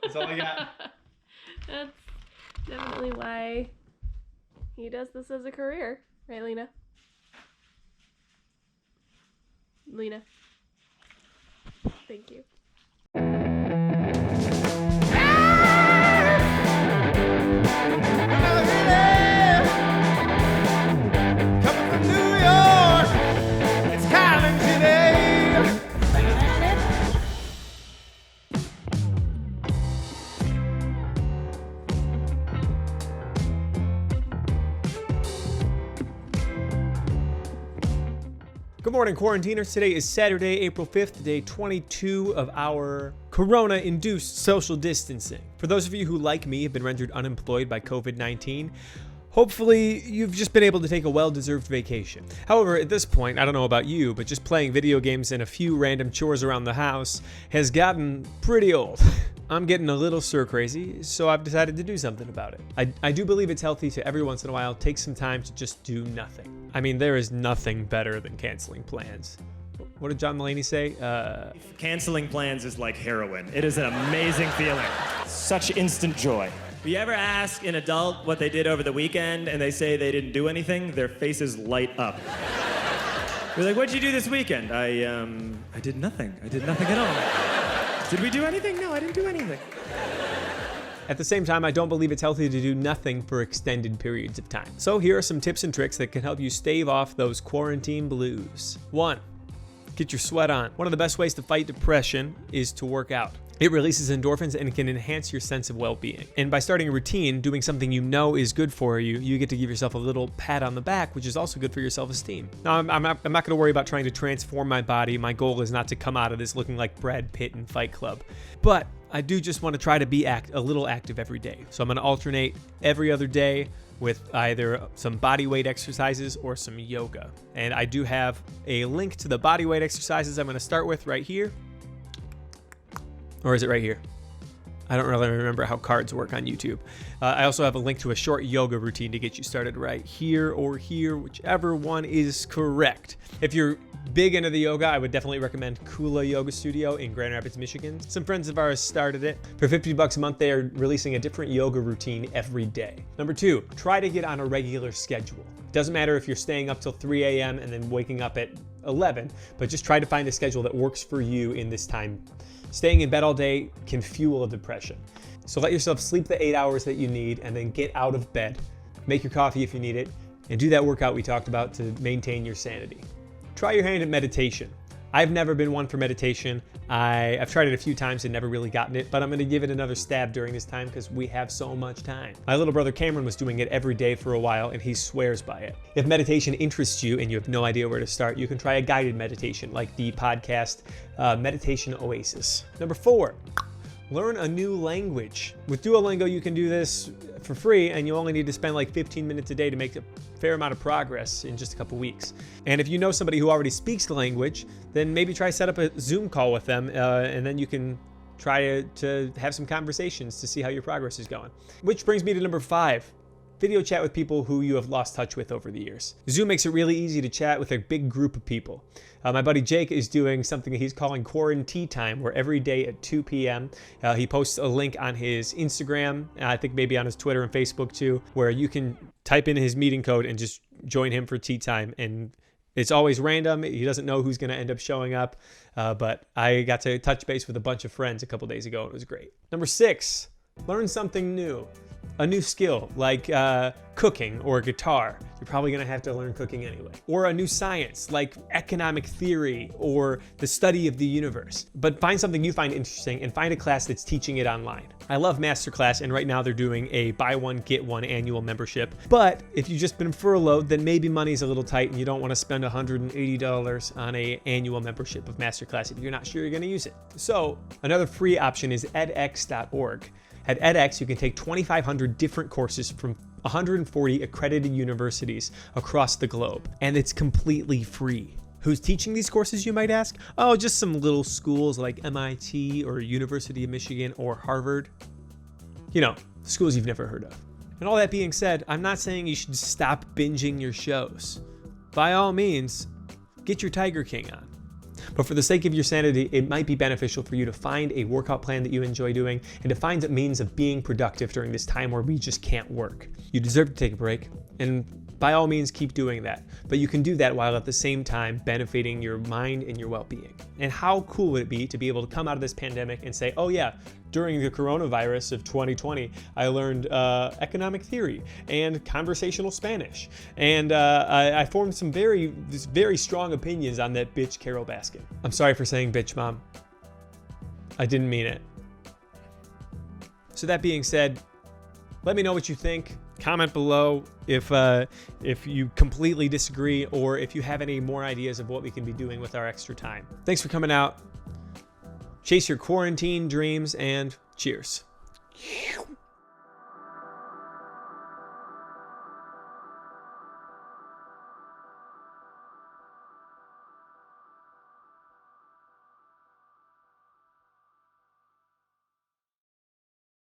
That's all I got. That's definitely why he does this as a career. Right, Lena? Lena. Thank you. Coming from New York, it's Colin today. Good morning, quarantiners. Today is Saturday, April 5th, day 22 of our corona-induced social distancing. For those of you who, like me, have been rendered unemployed by COVID-19, hopefully you've just been able to take a well-deserved vacation. However, at this point, I don't know about you, but just playing video games and a few random chores around the house has gotten pretty old. I'm getting a little stir crazy, so I've decided to do something about it. I do believe it's healthy to every once in a while take some time to just do nothing. I mean, there is nothing better than canceling plans. What did John Mulaney say? Canceling plans is like heroin. It is an amazing feeling. Such instant joy. You ever ask an adult what they did over the weekend and they say they didn't do anything? Their faces light up. You're like, what'd you do this weekend? I did nothing. I did nothing at all. Did we do anything? No, I didn't do anything. At the same time, I don't believe it's healthy to do nothing for extended periods of time. So here are some tips and tricks that can help you stave off those quarantine blues. 1. Get your sweat on. One of the best ways to fight depression is to work out. It releases endorphins and can enhance your sense of well-being. And by starting a routine, doing something you know is good for you, you get to give yourself a little pat on the back, which is also good for your self-esteem. Now, I'm not going to worry about trying to transform my body. My goal is not to come out of this looking like Brad Pitt in Fight Club. But I do just want to try to be a little active every day. So I'm going to alternate every other day with either some body weight exercises or some yoga. And I do have a link to the body weight exercises I'm going to start with right here. Or is it right here? I don't really remember how cards work on YouTube. I also have a link to a short yoga routine to get you started right here or here, whichever one is correct. If you're big into the yoga, I would definitely recommend Kula Yoga Studio in Grand Rapids, Michigan. Some friends of ours started it. For $50 a month, they are releasing a different yoga routine every day. Number 2, try to get on a regular schedule. Doesn't matter if you're staying up till 3 a.m. and then waking up at 11, but just try to find a schedule that works for you in this time. Staying in bed all day can fuel a depression. So let yourself sleep the 8 hours that you need and then get out of bed. Make your coffee if you need it, and do that workout we talked about to maintain your sanity. Try your hand at meditation. I've never been one for meditation. I've tried it a few times and never really gotten it, but I'm gonna give it another stab during this time because we have so much time. My little brother Cameron was doing it every day for a while and he swears by it. If meditation interests you and you have no idea where to start, you can try a guided meditation like the podcast Meditation Oasis. Number 4, learn a new language. With Duolingo, you can do this for free and you only need to spend like 15 minutes a day to make a fair amount of progress in just a couple weeks. And if you know somebody who already speaks the language, then maybe try set up a Zoom call with them and then you can try to have some conversations to see how your progress is going. Which brings me to number 5. Video chat with people who you have lost touch with over the years. Zoom makes it really easy to chat with a big group of people. My buddy Jake is doing something he's calling quarantine time, where every day at 2 p.m. He posts a link on his Instagram, I think maybe on his Twitter and Facebook too, where you can type in his meeting code and just join him for tea time. And it's always random. He doesn't know who's going to end up showing up. But I got to touch base with a bunch of friends a couple days ago. And it was great. Number 6, learn something new. A new skill like cooking or guitar. You're probably gonna have to learn cooking anyway. Or a new science like economic theory or the study of the universe. But find something you find interesting and find a class that's teaching it online. I love Masterclass, and right now they're doing a buy one, get one annual membership. But if you've just been furloughed, then maybe money's a little tight and you don't want to spend $180 on an annual membership of Masterclass if you're not sure you're gonna use it. So another free option is edx.org. At edX, you can take 2,500 different courses from 140 accredited universities across the globe, and it's completely free. Who's teaching these courses, you might ask? Oh, just some little schools like MIT or University of Michigan or Harvard. You know, schools you've never heard of. And all that being said, I'm not saying you should stop binging your shows. By all means, get your Tiger King on. But for the sake of your sanity, it might be beneficial for you to find a workout plan that you enjoy doing and to find a means of being productive during this time where we just can't work. You deserve to take a break, and by all means keep doing that. But you can do that while at the same time benefiting your mind and your well-being. And how cool would it be to be able to come out of this pandemic and say, oh yeah, during the coronavirus of 2020, I learned economic theory and conversational Spanish. And I formed some very strong opinions on that bitch Carol Baskin. I'm sorry for saying bitch, Mom. I didn't mean it. So that being said, let me know what you think. Comment below if you completely disagree or if you have any more ideas of what we can be doing with our extra time. Thanks for coming out. Chase your quarantine dreams and cheers.